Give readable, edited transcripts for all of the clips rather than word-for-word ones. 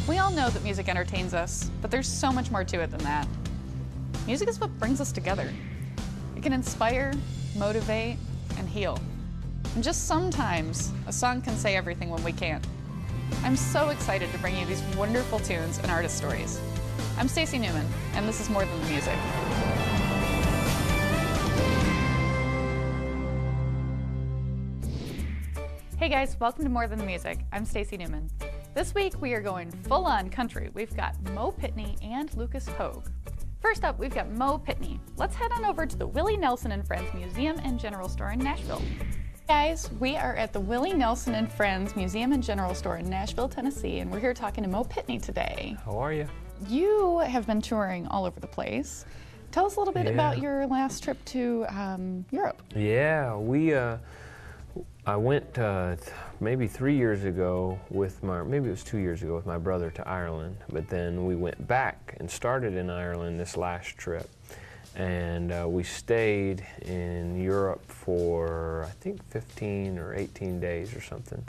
We all know that music entertains us, but there's so much more to it than that. Music is what brings us together. It can inspire, motivate, and heal. And just sometimes, a song can say everything when we can't. I'm so excited to bring you these wonderful tunes and artist stories. I'm Stacy Newman, and this is More Than the Music. Hey guys, welcome to More Than the Music. I'm Stacy Newman. This week we are going full-on country. We've got Mo Pitney and Lucas Hoge. First up, we've got Mo Pitney. Let's head on over to the Willie Nelson and Friends Museum and General Store in Nashville. Guys, we are at the Willie Nelson and Friends Museum and General Store in Nashville, Tennessee, and we're here talking to Mo Pitney today. How are you? You have been touring all over the place. Tell us a little bit about your last trip to Europe. Yeah, I went maybe 3 years ago with maybe it was 2 years ago with my brother to Ireland, but then we went back and started in Ireland this last trip. And we stayed in Europe for, I think, 15 or 18 days or something.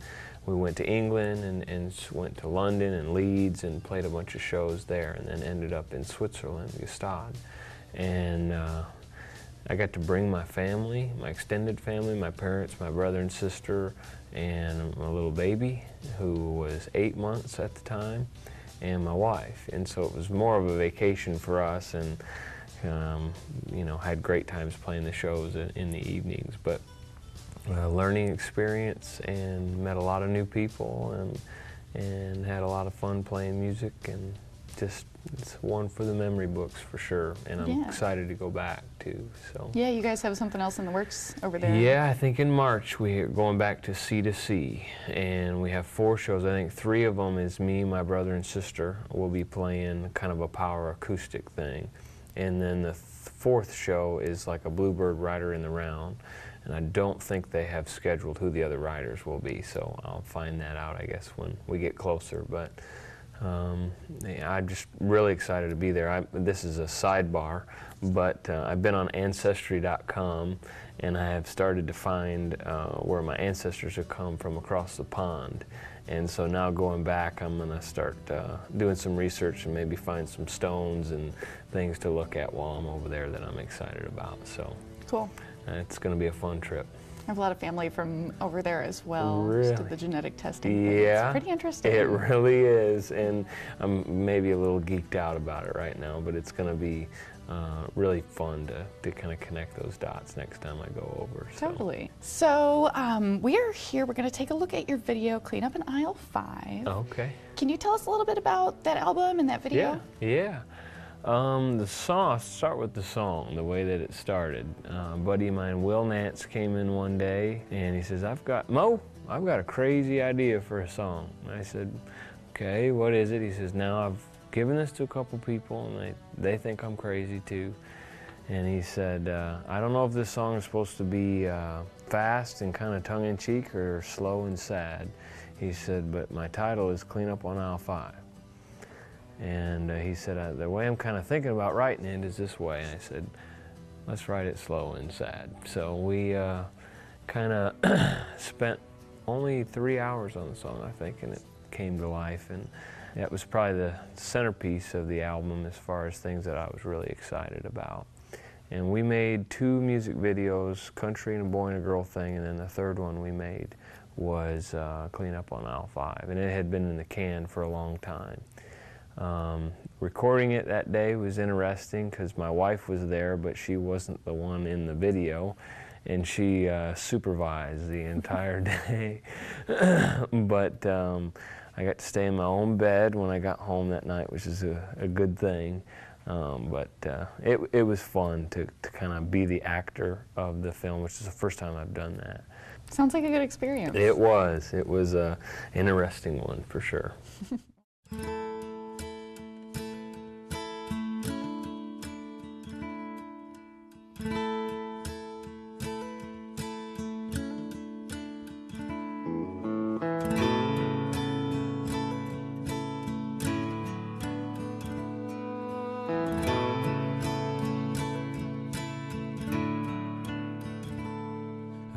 We went to England and went to London and Leeds and played a bunch of shows there, and then ended up in Switzerland, Gstaad. And I got to bring my family, my extended family, my parents, my brother and sister, and my little baby, who was 8 months at the time, and my wife. And so it was more of a vacation for us, and you know, had great times playing the shows in the evenings, but learning experience, and met a lot of new people, and had a lot of fun playing music, and just it's one for the memory books for sure. And I'm excited to go back too. So yeah, you guys have something else in the works over there. Yeah, I think in March we're going back to Sea to Sea, and we have 4 shows. I think 3 of them is me, my brother and sister will be playing kind of a power acoustic thing. And then the 4th show is like a Bluebird rider in the round, and I don't think they have scheduled who the other riders will be, so I'll find that out, I guess, when we get closer. But I'm just really excited to be there. This is a sidebar, but I've been on Ancestry.com, and I have started to find where my ancestors have come from across the pond. And so now going back, I'm going to start doing some research and maybe find some stones and things to look at while I'm over there that I'm excited about. So cool. It's going to be a fun trip. I have a lot of family from over there as well. Really? Just did the genetic testing. Yeah. It's pretty interesting. It really is, and I'm maybe a little geeked out about it right now, but it's going to be really fun to kind of connect those dots next time I go over. So. Totally. So we are here. We're going to take a look at your video, Clean Up in Aisle 5. Okay. Can you tell us a little bit about that album and that video? Yeah. The song, I'll start with the song, the way that it started. A buddy of mine, Will Nance, came in one day and he says, I've got a crazy idea for a song. And I said, okay, what is it? He says, now I've given this to a couple people and they think I'm crazy too. And he said, I don't know if this song is supposed to be fast and kind of tongue-in-cheek or slow and sad. He said, but my title is Clean Up on Aisle 5. And he said, the way I'm kind of thinking about writing it is this way. And I said, let's write it slow and sad. So we kind of spent only 3 hours on the song, I think, and it came to life. And that was probably the centerpiece of the album as far as things that I was really excited about. And we made 2 music videos, Country and a Boy and a Girl Thing, and then the 3rd one we made was Clean Up on Aisle 5. And it had been in the can for a long time. Recording it that day was interesting because my wife was there, but she wasn't the one in the video, and she supervised the entire day. But I got to stay in my own bed when I got home that night, which is a good thing. But it was fun to kind of be the actor of the film, which is the first time I've done that. Sounds like a good experience. It was. It was an interesting one for sure.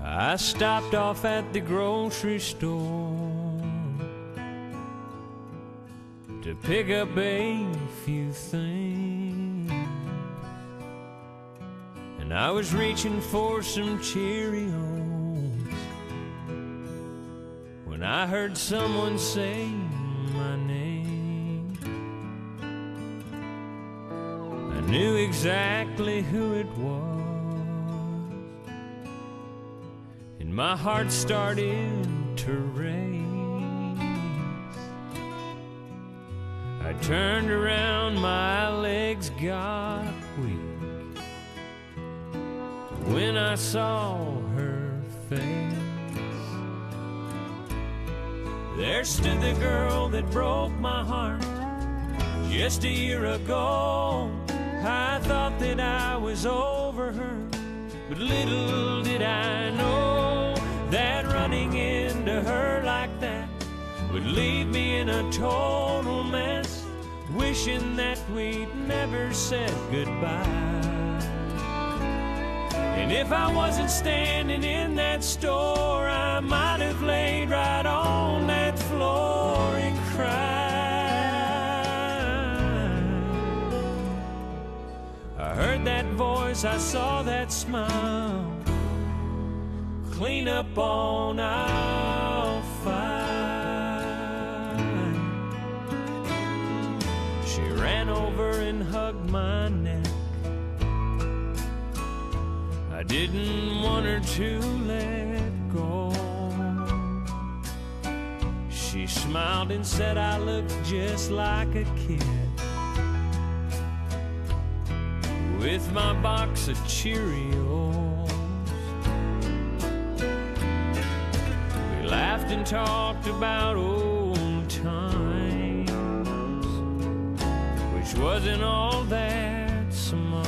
I stopped off at the grocery store to pick up a few things. And I was reaching for some Cheerios when I heard someone say my name. I knew exactly who it was, and my heart started to race. I turned around, my legs got weak when I saw her face. There stood the girl that broke my heart just a year ago. I thought that I was over her, but little did I know that running into her like that would leave me in a total mess, wishing that we'd never said goodbye. And if I wasn't standing in that store, I might have laid right on that floor and cried. I heard that voice, I saw that smile, clean up on aisle 5. She ran over and hugged my neck. I didn't want her to let go. She smiled and said I looked just like a kid with my box of Cheerios. We laughed and talked about old times, which wasn't all that smart,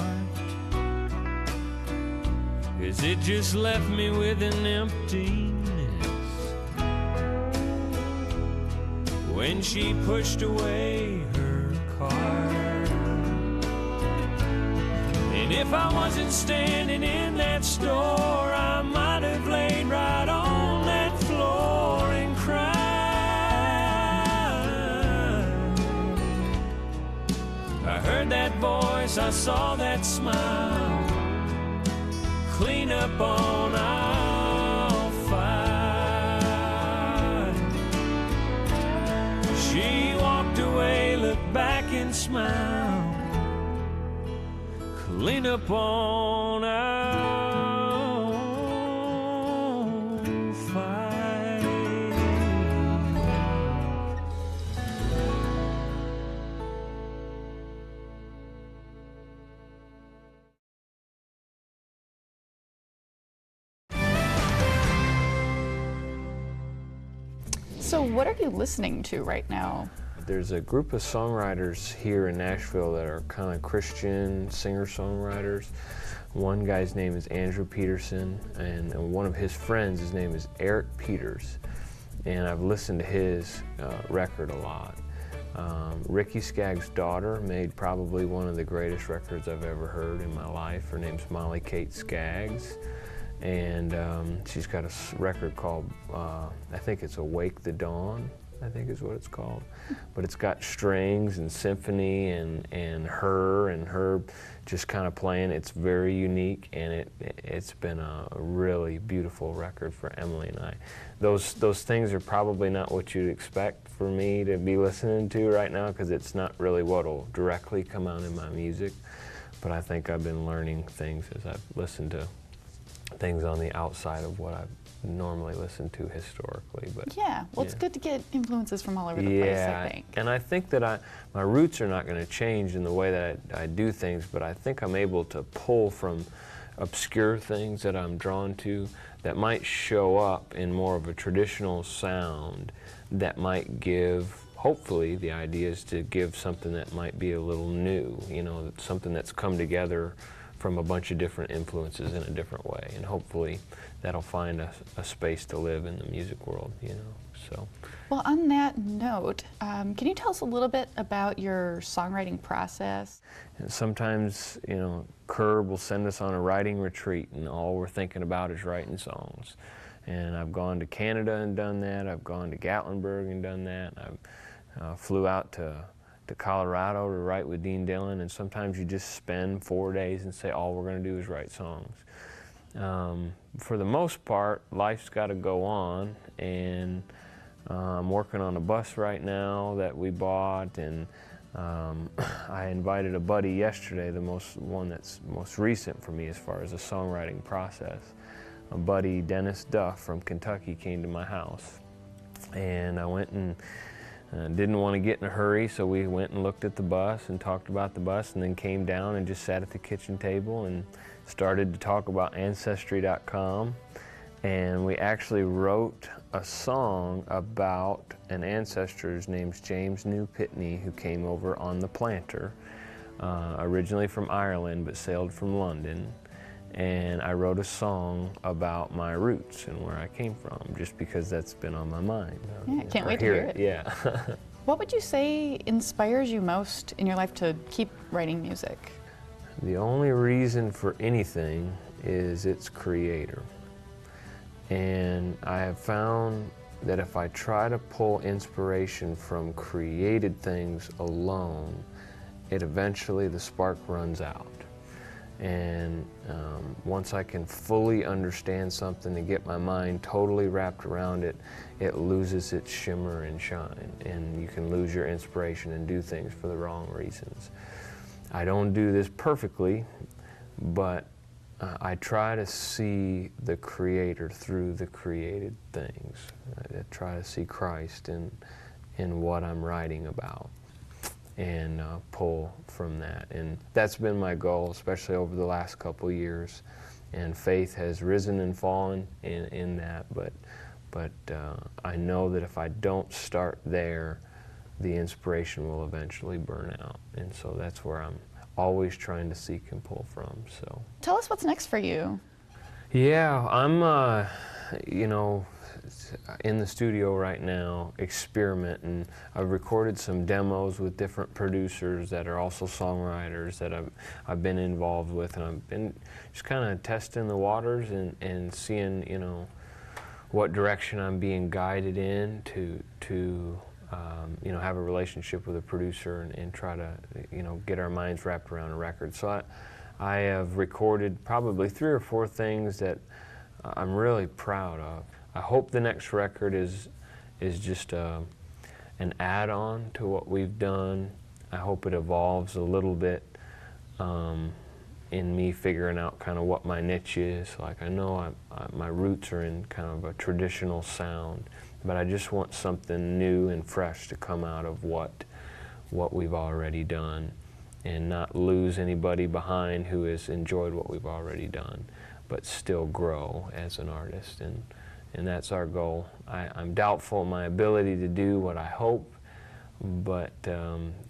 'cause it just left me with an emptiness when she pushed away her car. And if I wasn't standing in that store, I might have laid right on that floor and cried. I heard that voice, I saw that smile, clean up on aisle 5. She walked away, looked back and smiled, clean up on aisle 5. So what are you listening to right now? There's a group of songwriters here in Nashville that are kind of Christian singer-songwriters. One guy's name is Andrew Peterson, and one of his friends, his name is Eric Peters. And I've listened to his record a lot. Ricky Skaggs' daughter made probably one of the greatest records I've ever heard in my life. Her name's Molly Kate Skaggs. And she's got a record called, I think it's Awake the Dawn, I think is what it's called. But it's got strings and symphony and her just kind of playing. It's very unique, and it's been a really beautiful record for Emily and I. Those things are probably not what you'd expect for me to be listening to right now, because it's not really what'll directly come out in my music. But I think I've been learning things as I've listened to things on the outside of what I've normally listened to historically. But yeah, well, it's good to get influences from all over the place, I think. And I think that my roots are not going to change in the way that I do things, but I think I'm able to pull from obscure things that I'm drawn to that might show up in more of a traditional sound that might give, hopefully the idea is to give something that might be a little new, you know, something that's come together from a bunch of different influences in a different way, and hopefully that'll find a space to live in the music world, you know. So. Well, on that note, can you tell us a little bit about your songwriting process? And sometimes, you know, Curb will send us on a writing retreat, and all we're thinking about is writing songs. And I've gone to Canada and done that. I've gone to Gatlinburg and done that. flew out to Colorado to write with Dean Dillon, and sometimes you just spend 4 days and say, all we're going to do is write songs. For the most part, life's got to go on, and I'm working on a bus right now that we bought, and I invited a buddy yesterday, the one that's most recent for me as far as the songwriting process. A buddy, Dennis Duff from Kentucky, came to my house, and I went and didn't want to get in a hurry, so we went and looked at the bus and talked about the bus, and then came down and just sat at the kitchen table and started to talk about Ancestry.com. And we actually wrote a song about an ancestor. His name's James New Pitney, who came over on the Planter, originally from Ireland but sailed from London. And I wrote a song about my roots and where I came from, just because that's been on my mind. Yeah, can't wait to hear it. Yeah. What would you say inspires you most in your life to keep writing music? The only reason for anything is its creator. And I have found that if I try to pull inspiration from created things alone, eventually the spark runs out. And once I can fully understand something and get my mind totally wrapped around it, it loses its shimmer and shine, and you can lose your inspiration and do things for the wrong reasons. I don't do this perfectly, but I try to see the Creator through the created things. I try to see Christ in what I'm writing about, and pull from that. And that's been my goal, especially over the last couple years. And faith has risen and fallen in that, but I know that if I don't start there, the inspiration will eventually burn out. And so that's where I'm always trying to seek and pull from. So tell us what's next for you. Yeah, I'm you know, in the studio right now experimenting. I've recorded some demos with different producers that are also songwriters that I've been involved with, and I've been just kind of testing the waters and seeing, you know, what direction I'm being guided in to you know, have a relationship with a producer and try to, you know, get our minds wrapped around a record. So I have recorded probably 3 or 4 things that I'm really proud of. I hope the next record is just an add-on to what we've done. I hope it evolves a little bit in me figuring out kind of what my niche is. Like, I know my roots are in kind of a traditional sound, but I just want something new and fresh to come out of what we've already done, and not lose anybody behind who has enjoyed what we've already done, but still grow as an artist. And that's our goal. I'm doubtful of my ability to do what I hope, but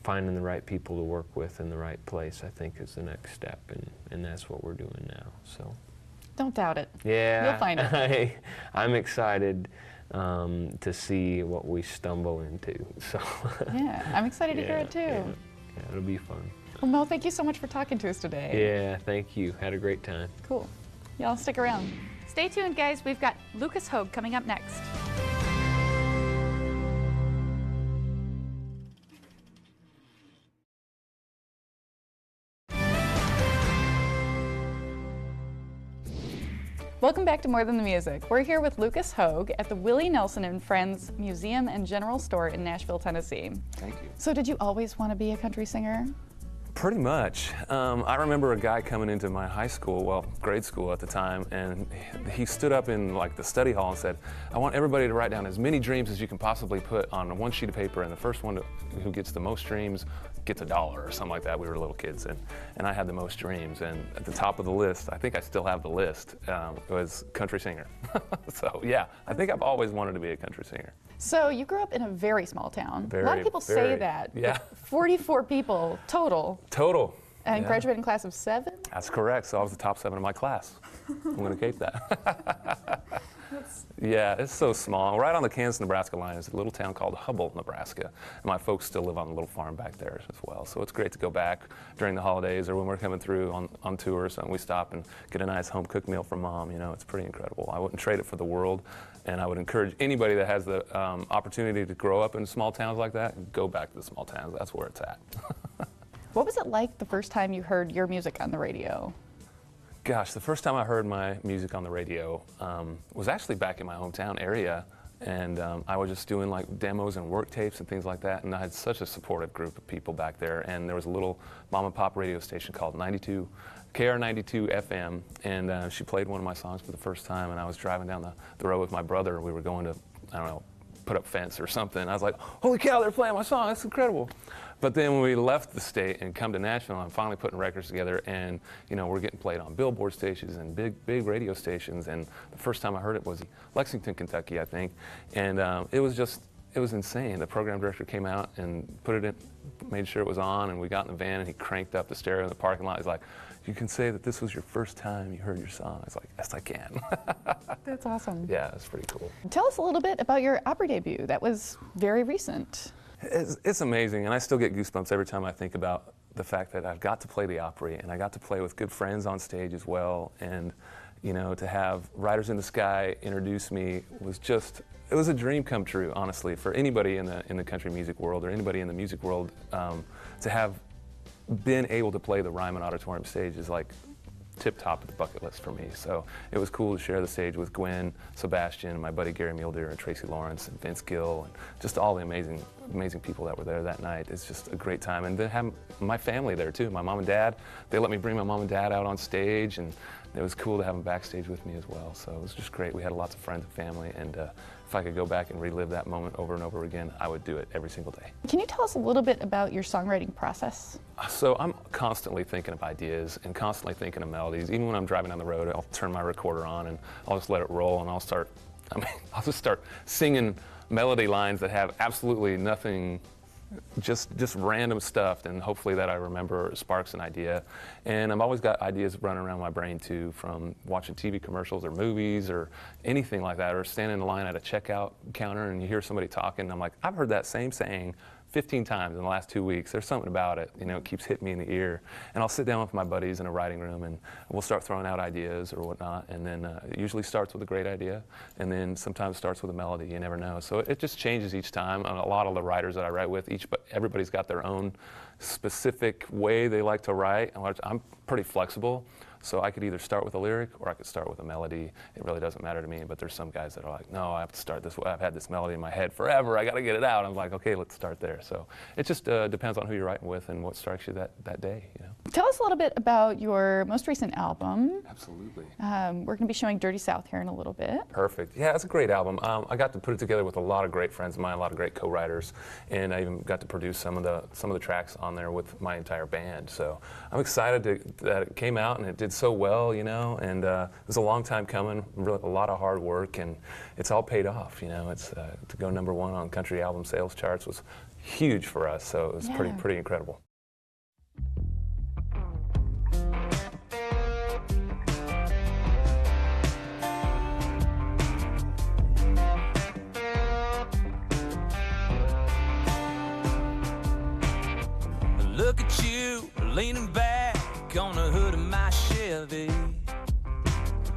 finding the right people to work with in the right place, I think, is the next step, and that's what we're doing now. So don't doubt it. Yeah, you'll find it. I'm excited to see what we stumble into. So yeah, I'm excited to hear it too. Yeah, it'll be fun. Well, Mo, thank you so much for talking to us today. Yeah, thank you. Had a great time. Cool. Y'all stick around. Stay tuned, guys. We've got Lucas Hoge coming up next. Welcome back to More Than the Music. We're here with Lucas Hoge at the Willie Nelson and Friends Museum and General Store in Nashville, Tennessee. Thank you. So did you always want to be a country singer? Pretty much. I remember a guy coming into my high school, well, grade school at the time, and he stood up in like the study hall and said, I want everybody to write down as many dreams as you can possibly put on one sheet of paper, and the first one who gets the most dreams gets $1 or something like that. We were little kids, and I had the most dreams, and at the top of the list, I think I still have the list, was country singer. So yeah, I think I've always wanted to be a country singer. So you grew up in a very small town. A lot of people say that. Yeah. 44 people total. Total. And Yeah. graduating class of 7? That's correct. So I was the top 7 in my class. I'm going to keep that. Yeah, it's so small. Right on the Kansas-Nebraska line is a little town called Hoge, Nebraska. And my folks still live on a little farm back there as well. So it's great to go back during the holidays or when we're coming through on tour or something. We stop and get a nice home-cooked meal from Mom. You know, it's pretty incredible. I wouldn't trade it for the world. And I would encourage anybody that has the opportunity to grow up in small towns like that, go back to the small towns. That's where it's at. What was it like the first time you heard your music on the radio? Gosh, the first time I heard my music on the radio was actually back in my hometown area, and I was just doing like demos and work tapes and things like that, and I had such a supportive group of people back there, and there was a little mom and pop radio station called KR92 FM, and she played one of my songs for the first time, and I was driving down the road with my brother. We were going to, I don't know, put up fence or something. I was like, holy cow, they're playing my song, that's incredible. But then when we left the state and come to Nashville, I'm finally putting records together, and you know, we're getting played on billboard stations and big radio stations. And the first time I heard it was Lexington, Kentucky, I think. And it was insane. The program director came out and put it in, made sure it was on, and we got in the van and he cranked up the stereo in the parking lot. He's like, you can say that this was your first time you heard your song. I was like, yes, I can. That's awesome. Yeah, it's pretty cool. Tell us a little bit about your opera debut. That was very recent. It's amazing, and I still get goosebumps every time I think about the fact that I've got to play the Opry, and I got to play with good friends on stage as well. And you know, to have Riders in the Sky introduce me was just, it was a dream come true, honestly, for anybody in the country music world or anybody in the music world. To have been able to play the Ryman Auditorium stage is like tip top of the bucket list for me. So it was cool to share the stage with Gwen, Sebastian, my buddy Gary Muelder, and Tracy Lawrence, and Vince Gill, and just all the amazing people that were there that night. It's just a great time. And to have my family there too, my mom and dad. They let me bring my mom and dad out on stage, and it was cool to have them backstage with me as well. So it was just great. We had lots of friends and family, and if I could go back and relive that moment over and over again, I would do it every single day. Can you tell us a little bit about your songwriting process? So I'm constantly thinking of ideas and constantly thinking of melodies. Even when I'm driving down the road, I'll turn my recorder on and I'll just let it roll, and I'll just start singing melody lines that have absolutely nothing, just random stuff, and hopefully that I remember sparks an idea. And I've always got ideas running around my brain too, from watching TV commercials or movies or anything like that, or standing in line at a checkout counter and you hear somebody talking, and I'm like, I've heard that same saying 15 times in the last 2 weeks. There's something about it, you know, it keeps hitting me in the ear. And I'll sit down with my buddies in a writing room and we'll start throwing out ideas or whatnot. And then it usually starts with a great idea, and then sometimes starts with a melody, you never know. So it just changes each time. And a lot of the writers that I write with, everybody's got their own specific way they like to write. I'm pretty flexible. So I could either start with a lyric or I could start with a melody. It really doesn't matter to me, but there's some guys that are like, no, I have to start this way. I've had this melody in my head forever. I got to get it out. I'm like, okay, let's start there. So it just depends on who you're writing with and what strikes you that day, you know. Tell us a little bit about your most recent album. Absolutely. We're going to be showing Dirty South here in a little bit. Perfect. Yeah, it's a great album. I got to put it together with a lot of great friends of mine, a lot of great co-writers, and I even got to produce some of the tracks on there with my entire band. So I'm excited that it came out and it did so well, you know. And it was a long time coming, really a lot of hard work, and it's all paid off. You know, it's to go #1 on country album sales charts was huge for us. So it was pretty incredible. Look at you leaning back on the hood of my Chevy.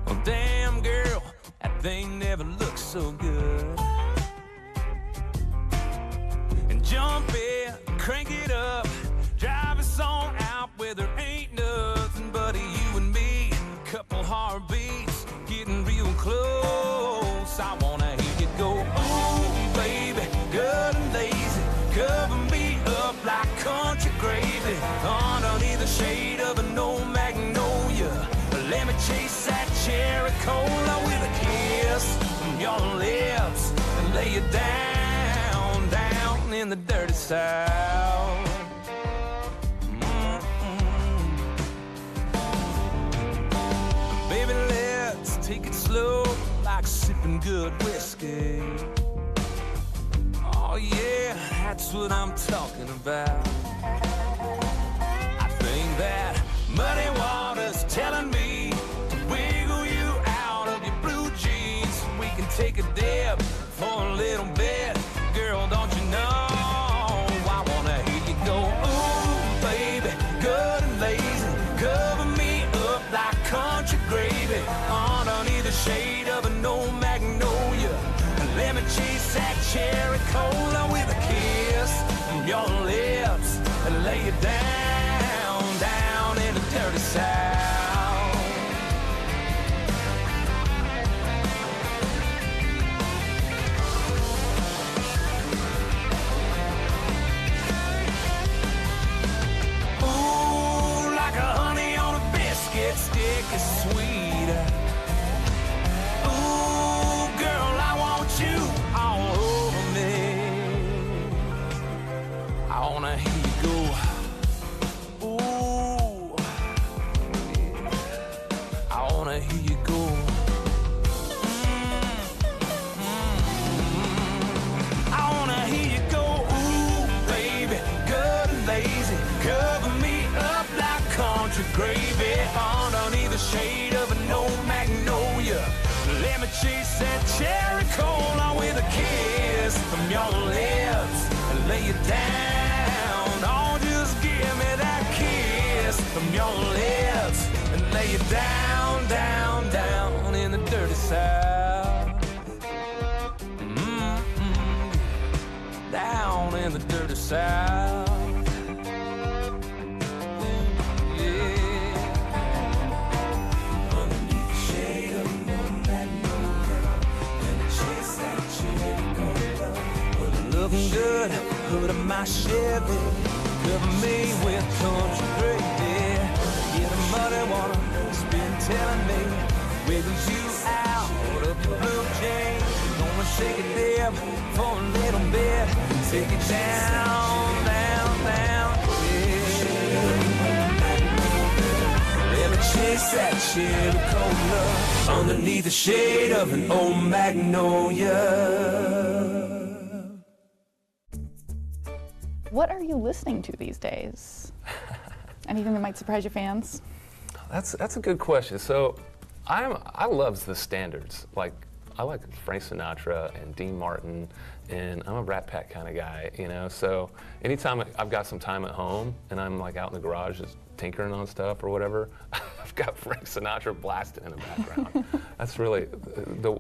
Well, damn girl, that thing never looks so good. And jump in, crank it up, drive us on out where there ain't nothing but you and me. A couple heartbeats, getting real close. I wanna hear you go, ooh, baby, good and lazy, cover me up like country gravy, underneath the shade of an old magnolia. Let me chase that cherry cola with a kiss from your lips and lay you down, down in the dirty South. Baby, let's take it slow, like sipping good whiskey. Oh yeah, that's what I'm talking about. I think that down, down in the dirty South. Ooh, like a honey on a biscuit stick is sweet. Ooh, girl, I want you all over me. I wanna hear you go. Ooh, yeah. I wanna hear you go. I wanna hear you go. Ooh, baby, good and lazy, cover me up like country gravy underneath the shade of an old magnolia. Let me chase that cherry cola with a kiss from your lips and lay you down. Oh, just give me that kiss from your lips and lay you down, down, down in the dirty South. Down in the dirty South. Looking good, hood of my Chevy, cover me with country gravy. Get a muddy water, it's been telling me, wiggle you out of your blue jeans. Gonna shake it there for a little bit, take it down, down, down, yeah. Let me chase that cherry cola underneath the shade of an old magnolia. What are you listening to these days? Anything that might surprise your fans? That's a good question. So I love the standards. Like I like Frank Sinatra and Dean Martin, and I'm a Rat Pack kind of guy, you know. So anytime I've got some time at home and I'm like out in the garage just tinkering on stuff or whatever, I've got Frank Sinatra blasting in the background. That's really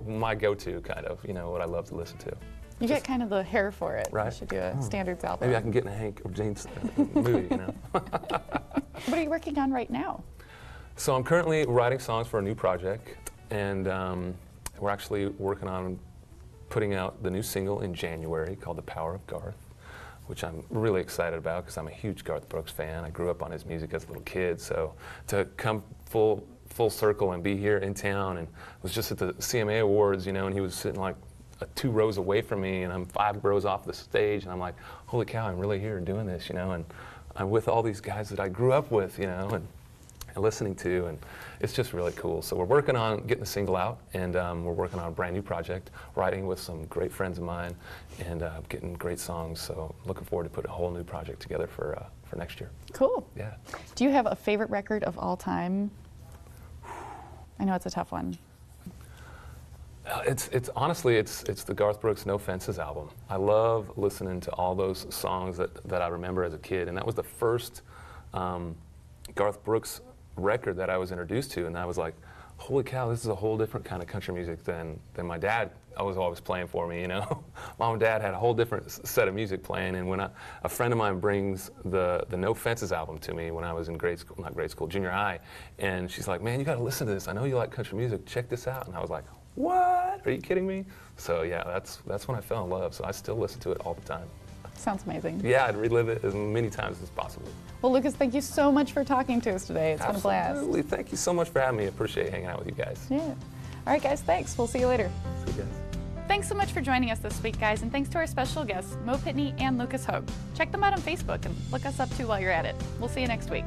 my go-to kind of, you know, what I love to listen to. You get kind of the hair for it. Right. You should do a standards album. Maybe I can get in a Hank or James movie, you know. What are you working on right now? So I'm currently writing songs for a new project, and we're actually working on putting out the new single in January called The Power of Garth, which I'm really excited about because I'm a huge Garth Brooks fan. I grew up on his music as a little kid, so to come full circle and be here in town, and was just at the CMA Awards, you know, and he was sitting like 2 rows away from me, and I'm 5 rows off the stage, and I'm like, holy cow, I'm really here doing this, you know, and I'm with all these guys that I grew up with, you know, and listening to, and it's just really cool. So we're working on getting the single out, and we're working on a brand new project, writing with some great friends of mine, and getting great songs. So looking forward to putting a whole new project together for next year. Cool. Yeah. Do you have a favorite record of all time? I know it's a tough one. It's honestly the Garth Brooks No Fences album. I love listening to all those songs that I remember as a kid, and that was the first Garth Brooks record that I was introduced to, and I was like, holy cow, this is a whole different kind of country music than my dad was always playing for me, you know. Mom and Dad had a whole different set of music playing, and when a friend of mine brings the No Fences album to me when I was in junior high, and she's like, man, you gotta listen to this. I know you like country music, check this out. And I was like, what? Are you kidding me? So yeah, that's when I fell in love. So I still listen to it all the time. Sounds amazing. Yeah, I'd relive it as many times as possible. Well, Lucas, thank you so much for talking to us today. It's been a blast. Absolutely. Thank you so much for having me. I appreciate hanging out with you guys. Yeah. All right, guys, thanks. We'll see you later. See you guys. Thanks so much for joining us this week, guys, and thanks to our special guests, Mo Pitney and Lucas Hoge. Check them out on Facebook and look us up too while you're at it. We'll see you next week.